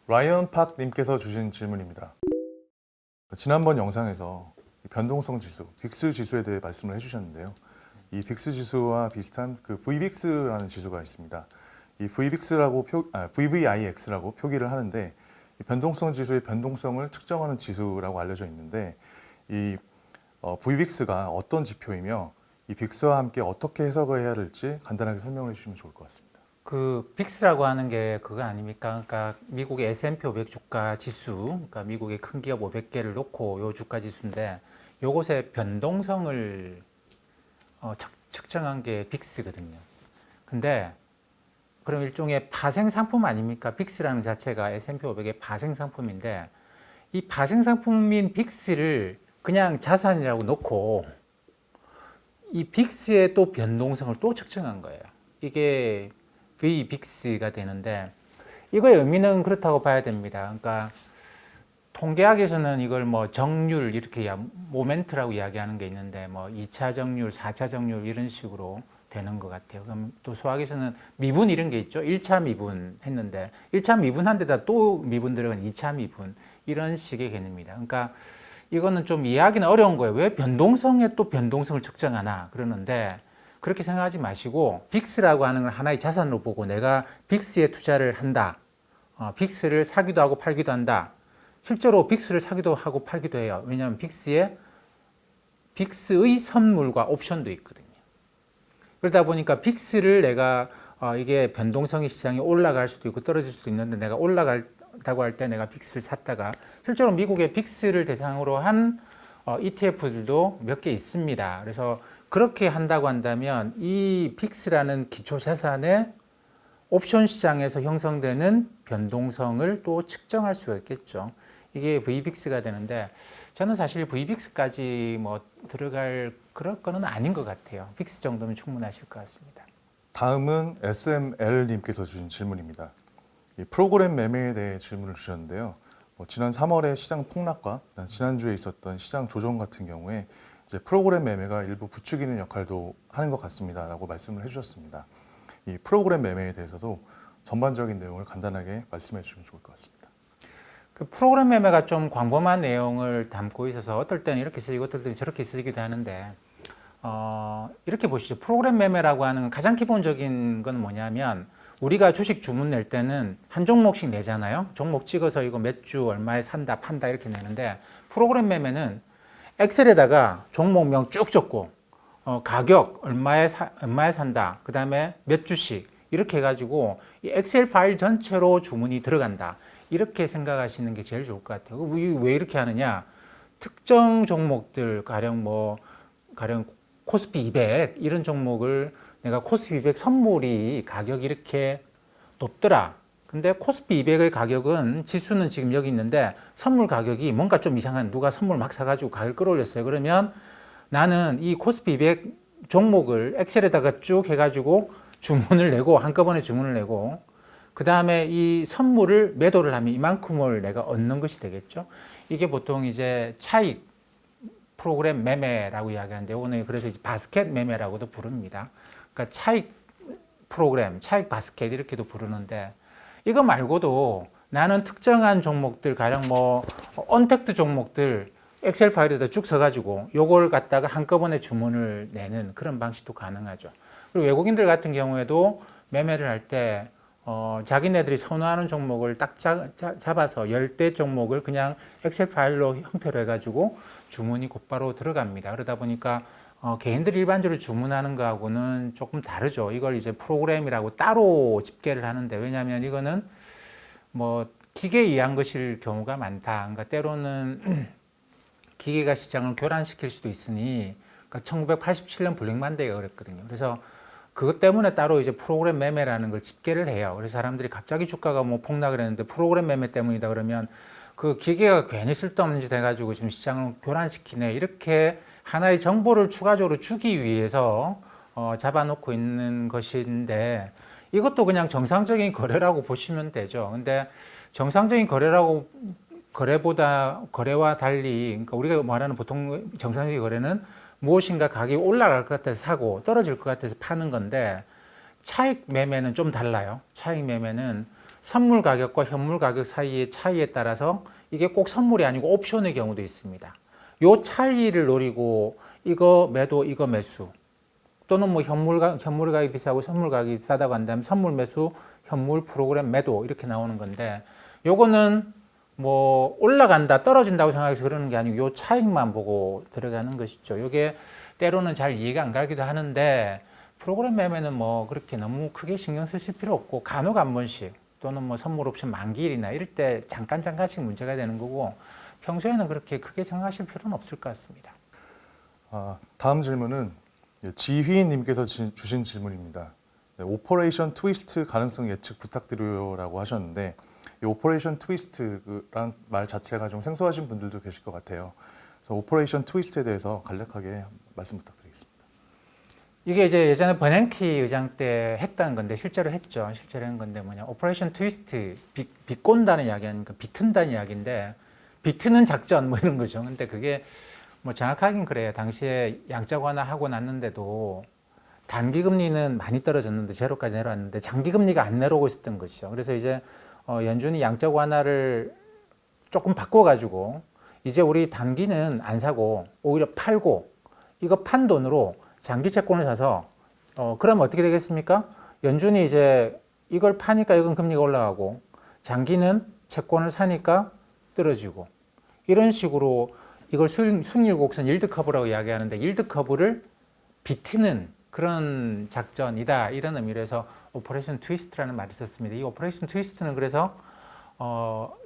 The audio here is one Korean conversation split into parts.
라이언 팍님께서 주신 질문입니다. 지난번 영상에서 변동성 지수, 빅스 지수에 대해 말씀을 해주셨는데요. 이 빅스 지수와 비슷한 그 VVIX라는 지수가 있습니다. 이 VVIX라고 표기를 하는데 이 변동성 지수의 변동성을 측정하는 지수라고 알려져 있는데 이 VVIX가 어떤 지표이며 이 빅스와 함께 어떻게 해석을 해야 될지 간단하게 설명을 해주시면 좋을 것 같습니다. 그 빅스라고 하는 게 그거 아닙니까? 그러니까 미국의 S&P 500 주가 지수, 그러니까 미국의 큰 기업 500개를 놓고 요 주가 지수인데 요것의 변동성을 측정한 게 빅스거든요. 근데 그럼 일종의 파생 상품 아닙니까? 빅스라는 자체가 S&P 500의 파생 상품인데 이 파생 상품인 빅스를 그냥 자산이라고 놓고 이 빅스의 또 변동성을 또 측정한 거예요. 이게 VBIX가 되는데 이거의 의미는 그렇다고 봐야 됩니다. 그러니까 통계학에서는 이걸 뭐 정률 이렇게 모멘트라고 이야기하는 게 있는데 뭐 2차 정률, 4차 정률 이런 식으로 되는 것 같아요. 그럼 또 수학에서는 미분 이런 게 있죠. 1차 미분 했는데 1차 미분한 데다 또 미분 들어간 2차 미분 이런 식의 개념입니다. 그러니까 이거는 좀 이해하기는 어려운 거예요. 왜 변동성에 또 변동성을 측정하나 그러는데 그렇게 생각하지 마시고 빅스라고 하는 건 하나의 자산으로 보고 내가 빅스에 투자를 한다. 빅스를 사기도 하고 팔기도 한다. 실제로 빅스를 사기도 하고 팔기도 해요. 왜냐하면 빅스의 선물과 옵션도 있거든요. 그러다 보니까 빅스를 내가 이게 변동성이 시장에 올라갈 수도 있고 떨어질 수도 있는데 내가 올라간다고 할 때 내가 빅스를 샀다가 실제로 미국의 빅스를 대상으로 한 ETF들도 몇 개 있습니다. 그래서 그렇게 한다고 한다면 이 빅스라는 기초 자산의 옵션 시장에서 형성되는 변동성을 또 측정할 수가 있겠죠. 이게 VBIX가 되는데 저는 사실 VBIX까지 뭐 들어갈 그럴 거는 아닌 것 같아요. 빅스 정도면 충분하실 것 같습니다. 다음은 SML님께서 주신 질문입니다. 이 프로그램 매매에 대해 질문을 주셨는데요. 지난 3월의 시장 폭락과 지난주에 있었던 시장 조정 같은 경우에 이제 프로그램 매매가 일부 부추기는 역할도 하는 것 같습니다라고 말씀을 해주셨습니다. 이 프로그램 매매에 대해서도 전반적인 내용을 간단하게 말씀해 주시면 좋을 것 같습니다. 그 프로그램 매매가 좀 광범한 내용을 담고 있어서 어떨 때는 이렇게 쓰이고 어떨 때는 저렇게 쓰이기도 하는데 이렇게 보시죠. 프로그램 매매라고 하는 가장 기본적인 건 뭐냐면 우리가 주식 주문 낼 때는 한 종목씩 내잖아요. 종목 찍어서 이거 몇 주 얼마에 산다 판다 이렇게 내는데 프로그램 매매는 엑셀에다가 종목명 쭉 적고 가격 얼마에 산다. 그 다음에 몇 주씩 이렇게 해가지고 이 엑셀 파일 전체로 주문이 들어간다. 이렇게 생각하시는 게 제일 좋을 것 같아요. 왜 이렇게 하느냐? 특정 종목들 가령 코스피 200 이런 종목을 내가 코스피 200 선물이 가격이 이렇게 높더라. 근데 코스피 200의 가격은 지수는 지금 여기 있는데 선물 가격이 뭔가 좀 이상한 누가 선물 막 사가지고 가격 끌어올렸어요. 그러면 나는 이 코스피 200 종목을 엑셀에다가 쭉 해가지고 주문을 내고 한꺼번에 주문을 내고 그 다음에 이 선물을 매도를 하면 이만큼을 내가 얻는 것이 되겠죠. 이게 보통 이제 차익 프로그램 매매라고 이야기하는데 오늘 그래서 이제 바스켓 매매라고도 부릅니다. 그러니까 차익 프로그램, 차익 바스켓 이렇게도 부르는데 이거 말고도 나는 특정한 종목들 가령 언택트 종목들 엑셀 파일에다 쭉 써가지고 요걸 갖다가 한꺼번에 주문을 내는 그런 방식도 가능하죠. 그리고 외국인들 같은 경우에도 매매를 할 때 자기네들이 선호하는 종목을 딱 잡아서 10대 종목을 그냥 엑셀 파일로 형태로 해가지고 주문이 곧바로 들어갑니다. 그러다 보니까 개인들이 일반적으로 주문하는 거하고는 조금 다르죠. 이걸 이제 프로그램이라고 따로 집계를 하는데 왜냐하면 이거는 기계에 의한 것일 경우가 많다. 그러니까 때로는 기계가 시장을 교란시킬 수도 있으니 그러니까 1987년 블랙만데이가 그랬거든요. 그래서 그것 때문에 따로 이제 프로그램 매매라는 걸 집계를 해요. 그래서 사람들이 갑자기 주가가 폭락을 했는데 프로그램 매매 때문이다 그러면 그 기계가 괜히 쓸데없는 짓 해가지고 지금 시장을 교란시키네. 이렇게 하나의 정보를 추가적으로 주기 위해서 잡아놓고 있는 것인데 이것도 그냥 정상적인 거래라고 보시면 되죠. 근데 정상적인 거래와 달리, 그러니까 우리가 말하는 보통 정상적인 거래는 무엇인가 가격이 올라갈 것 같아서 사고 떨어질 것 같아서 파는 건데 차익 매매는 좀 달라요. 차익 매매는 선물 가격과 현물 가격 사이의 차이에 따라서 이게 꼭 선물이 아니고 옵션의 경우도 있습니다. 요 차이를 노리고 이거 매도, 이거 매수 또는 뭐 현물 가격이 비싸고 선물 가격이 싸다고 한다면 선물 매수, 현물 프로그램 매도 이렇게 나오는 건데 요거는 뭐 올라간다, 떨어진다고 생각해서 그러는 게 아니고 요 차익만 보고 들어가는 것이죠. 요게 때로는 잘 이해가 안 가기도 하는데 프로그램 매매는 뭐 그렇게 너무 크게 신경 쓰실 필요 없고 간혹 한 번씩 또는 뭐 선물 옵션 만기일이나 이럴 때 잠깐씩 문제가 되는 거고 평소에는 그렇게 크게 생각하실 필요는 없을 것 같습니다. 다음 질문은 지휘인님께서 주신 질문입니다. 네, 오퍼레이션 트위스트 가능성 예측 부탁드려요라고 하셨는데 이 오퍼레이션 트위스트란 말 자체가 좀 생소하신 분들도 계실 것 같아요. 그래서 오퍼레이션 트위스트에 대해서 간략하게 말씀 부탁드리겠습니다. 이게 이제 예전에 버냉키 의장 때 했다는 건데 실제로 했죠. 실제로 한 건데 뭐냐 오퍼레이션 트위스트 비꼰다는 이야기 아닙니까? 비튼다는 이야기인데 비트는 작전 뭐 이런 거죠. 근데 그게 뭐 정확하긴 그래요. 당시에 양적 완화하고 났는데도 단기 금리는 많이 떨어졌는데 제로까지 내려왔는데 장기 금리가 안 내려오고 있었던 것이죠. 그래서 이제 연준이 양적 완화를 조금 바꿔가지고 이제 우리 단기는 안 사고 오히려 팔고 이거 판 돈으로 장기 채권을 사서 그럼 어떻게 되겠습니까? 연준이 이제 이걸 파니까 이건 금리가 올라가고 장기는 채권을 사니까 떨어지고 이런 식으로 이걸 수익률 곡선 일드 커브라고 이야기하는데 일드 커브를 비트는 그런 작전이다 이런 의미로 해서 오퍼레이션 트위스트라는 말이 있었습니다. 이 오퍼레이션 트위스트는 그래서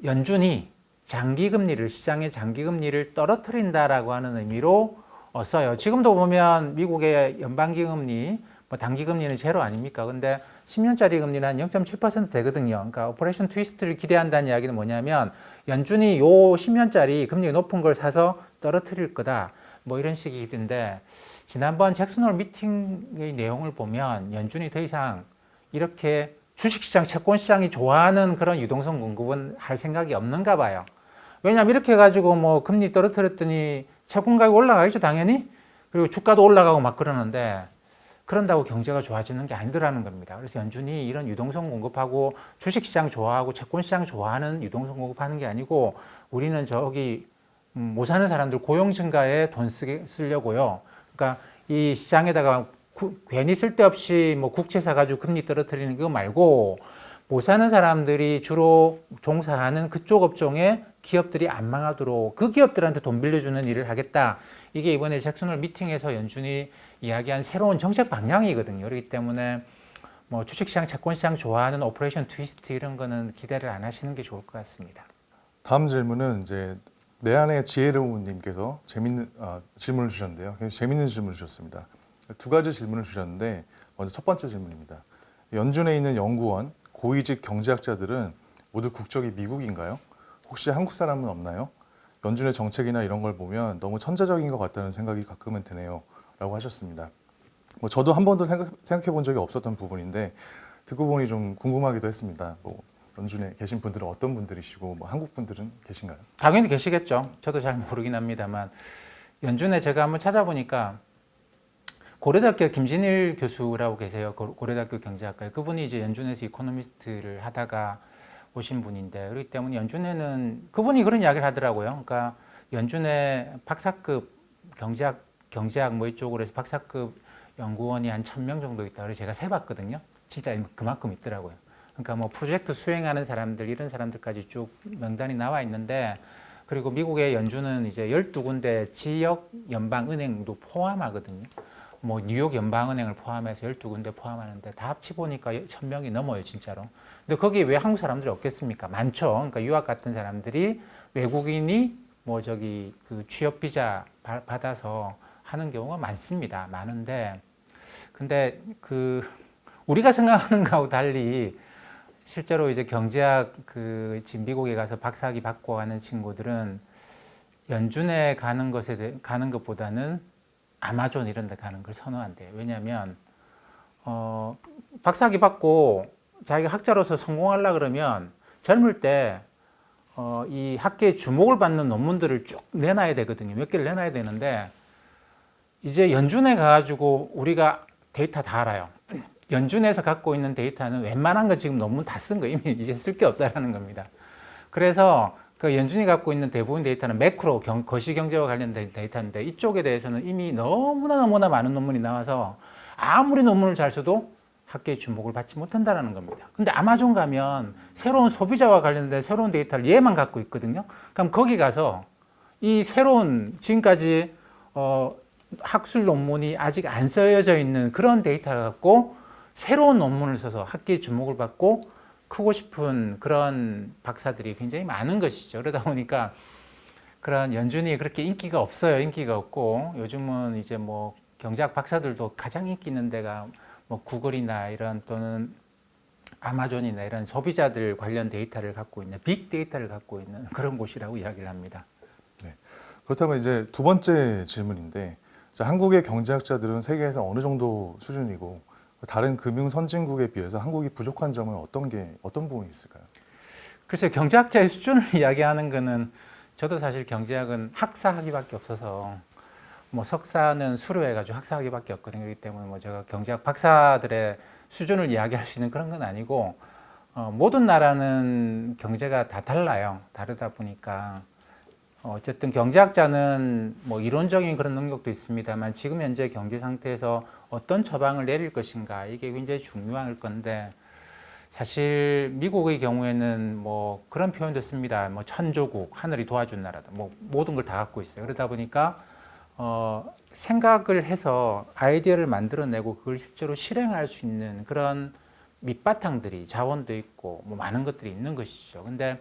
연준이 장기금리를 시장의 장기금리를 떨어뜨린다라고 하는 의미로 써요. 지금도 보면 미국의 연방기금리 뭐 단기금리는 제로 아닙니까? 근데 10년짜리 금리는 한 0.7% 되거든요. 그러니까 오퍼레이션 트위스트를 기대한다는 이야기는 뭐냐면 연준이 요 10년짜리 금리 높은 걸 사서 떨어뜨릴 거다. 뭐 이런 식인데 지난번 잭슨홀 미팅의 내용을 보면 연준이 더 이상 이렇게 주식시장, 채권시장이 좋아하는 그런 유동성 공급은 할 생각이 없는가 봐요. 왜냐하면 이렇게 해가지고 뭐 금리 떨어뜨렸더니 채권 가격 올라가겠죠, 당연히. 그리고 주가도 올라가고 막 그러는데 그런다고 경제가 좋아지는 게 아니더라는 겁니다. 그래서 연준이 이런 유동성 공급하고 주식시장 좋아하고 채권시장 좋아하는 유동성 공급하는 게 아니고 우리는 저기 못 사는 사람들 고용 증가에 돈 쓰려고요. 그러니까 이 시장에다가 괜히 쓸데없이 뭐 국채 사가지고 금리 떨어뜨리는 거 말고 못 사는 사람들이 주로 종사하는 그쪽 업종에 기업들이 안 망하도록 그 기업들한테 돈 빌려주는 일을 하겠다. 이게 이번에 잭슨홀 미팅에서 연준이 이야기한 새로운 정책 방향이거든요. 그렇기 때문에 뭐 주식시장, 채권시장 좋아하는 오퍼레이션 트위스트 이런 거는 기대를 안 하시는 게 좋을 것 같습니다. 다음 질문은 이제 내 안의 지혜로운님께서 재밌는 질문을 주셨는데요. 굉장히 재밌는 질문을 주셨습니다. 두 가지 질문을 주셨는데 먼저 첫 번째 질문입니다. 연준에 있는 연구원, 고위직 경제학자들은 모두 국적이 미국인가요? 혹시 한국 사람은 없나요? 연준의 정책이나 이런 걸 보면 너무 천재적인 것 같다는 생각이 가끔은 드네요. 라고 하셨습니다. 뭐 저도 한 번도 생각해 본 적이 없었던 부분인데 듣고 보니 좀 궁금하기도 했습니다. 뭐 연준에 계신 분들은 어떤 분들이시고 뭐 한국 분들은 계신가요? 당연히 계시겠죠. 저도 잘 모르긴 합니다만 연준에 제가 한번 찾아보니까 고려대학교 김진일 교수라고 계세요. 고려대학교 경제학과에. 그분이 이제 연준에서 이코노미스트를 하다가 오신 분인데 그렇기 때문에 연준에는 그분이 그런 이야기를 하더라고요. 그러니까 연준에 박사급 경제학 뭐 이쪽으로 해서 박사급 연구원이 한 1000명 정도 있다. 그래서 제가 세봤거든요. 진짜 그만큼 있더라고요. 그러니까 뭐 프로젝트 수행하는 사람들 이런 사람들까지 쭉 명단이 나와 있는데 그리고 미국의 연준은 이제 12군데 지역 연방은행도 포함하거든요. 뭐 뉴욕 연방은행을 포함해서 12군데 포함하는데 다 합치 보니까 1000명이 넘어요, 진짜로. 근데 거기에 왜 한국 사람들이 없겠습니까? 많죠. 그러니까 유학 같은 사람들이 외국인이 뭐 저기 그 취업 비자 받아서 하는 경우가 많습니다. 많은데 근데 그 우리가 생각하는 거하고 달리 실제로 이제 경제학 그 지금 미국에 가서 박사학위 받고 하는 친구들은 연준에 가는 것보다는 아마존 이런 데 가는 걸 선호한대요. 왜냐하면 박사학위 받고 자기가 학자로서 성공하려 그러면 젊을 때 이 학계에 주목을 받는 논문들을 쭉 내놔야 되거든요. 몇 개를 내놔야 되는데 이제 연준에 가가지고 우리가 데이터 다 알아요. 연준에서 갖고 있는 데이터는 웬만한 거 지금 논문 다 쓴 거 이미 이제 쓸 게 없다라는 겁니다. 그래서 그 연준이 갖고 있는 대부분 데이터는 매크로 거시경제와 관련된 데이터인데 이쪽에 대해서는 이미 너무나 많은 논문이 나와서 아무리 논문을 잘 써도 학계의 주목을 받지 못한다는 겁니다. 근데 아마존 가면 새로운 소비자와 관련된 새로운 데이터를 얘만 갖고 있거든요. 그럼 거기 가서 이 새로운 지금까지 학술 논문이 아직 안 쓰여져 있는 그런 데이터를 갖고 새로운 논문을 써서 학계의 주목을 받고 크고 싶은 그런 박사들이 굉장히 많은 것이죠. 그러다 보니까 그런 연준이 그렇게 인기가 없어요. 인기가 없고 요즘은 이제 뭐 경제학 박사들도 가장 인기 있는 데가 뭐 구글이나 이런 또는 아마존이나 이런 소비자들 관련 데이터를 갖고 있는 빅 데이터를 갖고 있는 그런 곳이라고 이야기를 합니다. 네. 그렇다면 이제 두 번째 질문인데 자, 한국의 경제학자들은 세계에서 어느 정도 수준이고 다른 금융 선진국에 비해서 한국이 부족한 점은 어떤 부분이 있을까요? 글쎄요, 경제학자의 수준을 이야기하는 거는 저도 사실 경제학은 학사학위밖에 없어서 뭐 석사는 수료해가지고 학사학위밖에 없거든요. 그렇기 때문에 뭐 제가 경제학 박사들의 수준을 이야기할 수 있는 그런 건 아니고 모든 나라는 경제가 다 달라요. 다르다 보니까 어쨌든 경제학자는 뭐 이론적인 그런 능력도 있습니다만 지금 현재 경제 상태에서 어떤 처방을 내릴 것인가 이게 굉장히 중요할 건데 사실 미국의 경우에는 뭐 그런 표현도 씁니다. 뭐 천조국, 하늘이 도와준 나라다. 뭐 모든 걸 다 갖고 있어요. 그러다 보니까 생각을 해서 아이디어를 만들어내고 그걸 실제로 실행할 수 있는 그런 밑바탕들이 자원도 있고 뭐 많은 것들이 있는 것이죠. 근데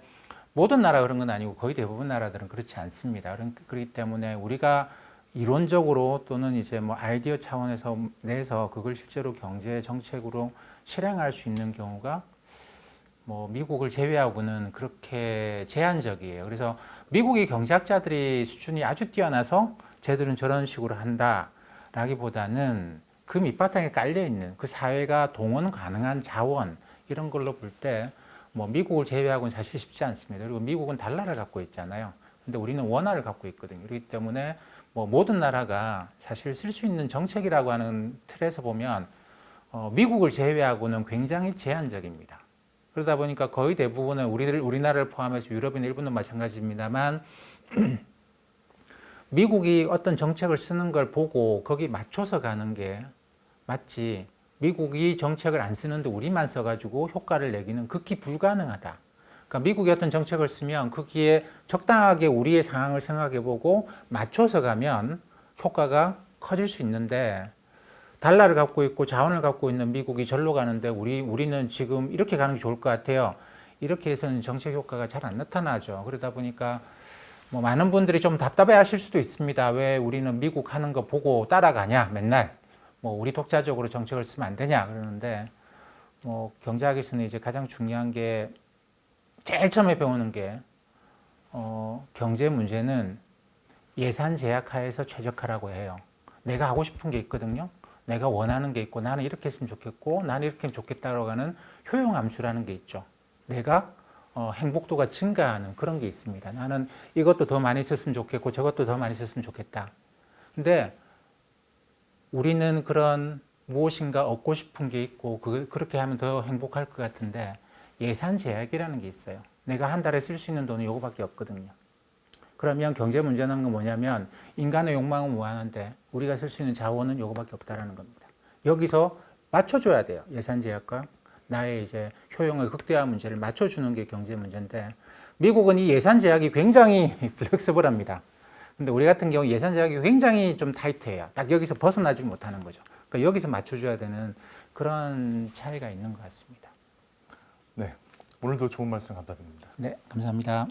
모든 나라 그런 건 아니고 거의 대부분 나라들은 그렇지 않습니다. 그렇기 때문에 우리가 이론적으로 또는 이제 뭐 아이디어 차원에서 내서 그걸 실제로 경제 정책으로 실행할 수 있는 경우가 뭐 미국을 제외하고는 그렇게 제한적이에요. 그래서 미국의 경제학자들이 수준이 아주 뛰어나서 쟤들은 저런 식으로 한다라기보다는 그 밑바탕에 깔려 있는 그 사회가 동원 가능한 자원 이런 걸로 볼 때 뭐 미국을 제외하고는 사실 쉽지 않습니다. 그리고 미국은 달러를 갖고 있잖아요. 근데 우리는 원화를 갖고 있거든요. 그렇기 때문에 뭐 모든 나라가 사실 쓸 수 있는 정책이라고 하는 틀에서 보면 미국을 제외하고는 굉장히 제한적입니다. 그러다 보니까 거의 대부분은 우리나라를 포함해서 유럽이나 일본도 마찬가지입니다만 미국이 어떤 정책을 쓰는 걸 보고 거기 맞춰서 가는 게 맞지 미국이 정책을 안 쓰는데 우리만 써가지고 효과를 내기는 극히 불가능하다. 그러니까 미국이 어떤 정책을 쓰면 거기에 적당하게 우리의 상황을 생각해보고 맞춰서 가면 효과가 커질 수 있는데 달러를 갖고 있고 자원을 갖고 있는 미국이 절로 가는데 우리는 지금 이렇게 가는 게 좋을 것 같아요. 이렇게 해서는 정책 효과가 잘 안 나타나죠. 그러다 보니까 뭐 많은 분들이 좀 답답해 하실 수도 있습니다. 왜 우리는 미국 하는 거 보고 따라가냐, 맨날. 뭐 우리 독자적으로 정책을 쓰면 안 되냐, 그러는데 뭐 경제학에서는 이제 가장 중요한 게 제일 처음에 배우는 게 경제 문제는 예산 제약 하에서 최적화라고 해요. 내가 하고 싶은 게 있거든요. 내가 원하는 게 있고 나는 이렇게 했으면 좋겠고 나는 이렇게 하면 좋겠다라고 하는 효용함수라는 게 있죠. 내가 행복도가 증가하는 그런 게 있습니다. 나는 이것도 더 많이 썼으면 좋겠고 저것도 더 많이 썼으면 좋겠다. 근데 우리는 그런 무엇인가 얻고 싶은 게 있고 그렇게 하면 더 행복할 것 같은데 예산 제약이라는 게 있어요. 내가 한 달에 쓸 수 있는 돈은 요거밖에 없거든요. 그러면 경제 문제는 건 뭐냐면 인간의 욕망은 무한한데 우리가 쓸 수 있는 자원은 요거밖에 없다라는 겁니다. 여기서 맞춰줘야 돼요. 예산 제약과 나의 이제 효용의 극대화 문제를 맞춰주는 게 경제 문제인데 미국은 이 예산 제약이 굉장히 플렉서블합니다. 근데 우리 같은 경우 예산 제약이 굉장히 좀 타이트해요. 딱 여기서 벗어나지 못하는 거죠. 그러니까 여기서 맞춰줘야 되는 그런 차이가 있는 것 같습니다. 네, 오늘도 좋은 말씀 감사드립니다. 네, 감사합니다.